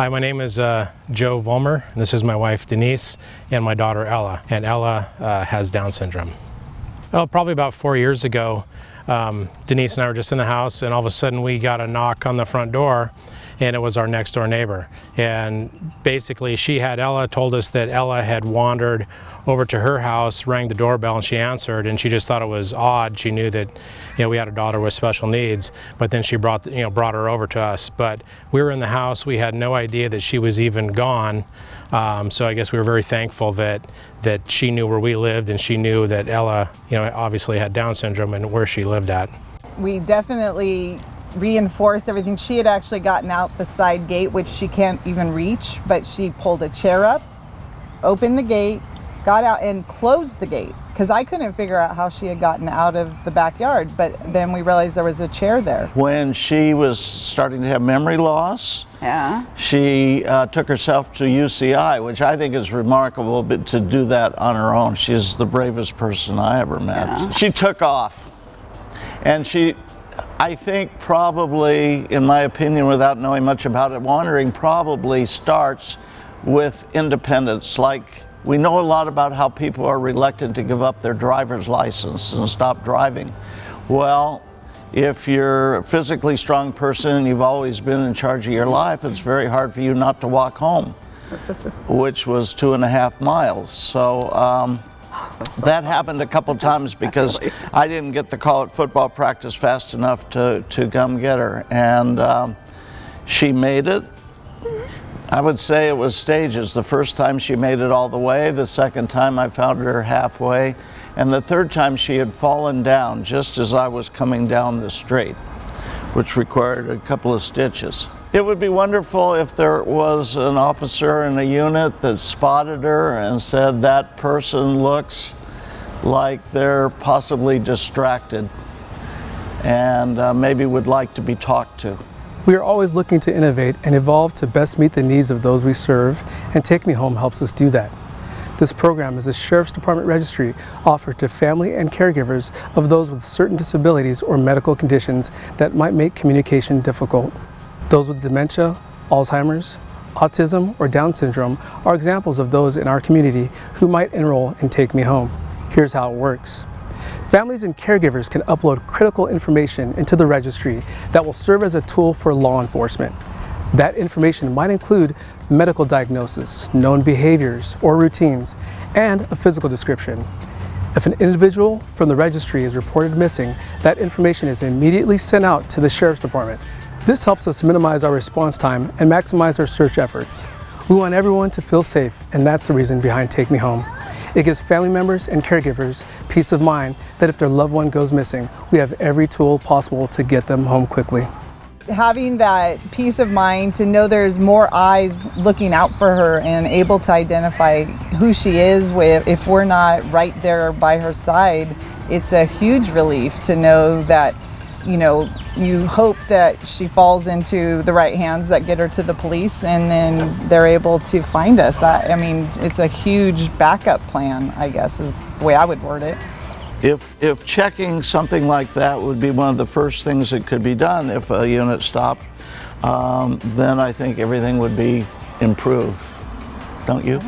Hi, my name is Joe Vollmer, and this is my wife Denise and my daughter Ella. And Ella has Down syndrome. Well, probably about 4 years ago, Denise and I were just in the house, and all of a sudden we got a knock on the front door, and it was our next door neighbor. And basically she had Ella, told us that Ella had wandered over to her house, rang the doorbell, and she answered, and she just thought it was odd. She knew that, we had a daughter with special needs, but then she brought her over to us. But we were in the house, we had no idea that she was even gone. So I guess we were very thankful that she knew where we lived, and she knew that Ella, obviously had Down syndrome and where she lived at. We definitely reinforced everything. She had actually gotten out the side gate, which she can't even reach, but she pulled a chair up, opened the gate, got out and closed the gate, because I couldn't figure out how she had gotten out of the backyard, but then we realized there was a chair there. When she was starting to have memory loss, she took herself to UCI, which I think is remarkable, but to do that on her own. She's the bravest person I ever met. She took off, and I think probably, in my opinion, without knowing much about it, wandering probably starts with independence. Like, we know a lot about how people are reluctant to give up their driver's license and stop driving. Well, if you're a physically strong person and you've always been in charge of your life, it's very hard for you not to walk home, which was 2.5 miles. So that happened a couple times because I didn't get the call at football practice fast enough to come get her. And she made it. I would say it was stages. The first time she made it all the way, the second time I found her halfway, and the third time she had fallen down just as I was coming down the street, which required a couple of stitches. It would be wonderful if there was an officer in a unit that spotted her and said, that person looks like they're possibly distracted and maybe would like to be talked to. We are always looking to innovate and evolve to best meet the needs of those we serve, and Take Me Home helps us do that. This program is a Sheriff's Department registry offered to family and caregivers of those with certain disabilities or medical conditions that might make communication difficult. Those with dementia, Alzheimer's, autism, or Down syndrome are examples of those in our community who might enroll in Take Me Home. Here's how it works. Families and caregivers can upload critical information into the registry that will serve as a tool for law enforcement. That information might include medical diagnosis, known behaviors or routines, and a physical description. If an individual from the registry is reported missing, that information is immediately sent out to the Sheriff's Department. This helps us minimize our response time and maximize our search efforts. We want everyone to feel safe, and that's the reason behind Take Me Home. It gives family members and caregivers peace of mind that if their loved one goes missing, we have every tool possible to get them home quickly. Having that peace of mind to know there's more eyes looking out for her and able to identify who she is if we're not right there by her side, it's a huge relief to know that, you hope that she falls into the right hands that get her to the police, and then they're able to find us. It's a huge backup plan, I guess, is the way I would word it. If checking something like that would be one of the first things that could be done if a unit stopped, then I think everything would be improved. Don't you?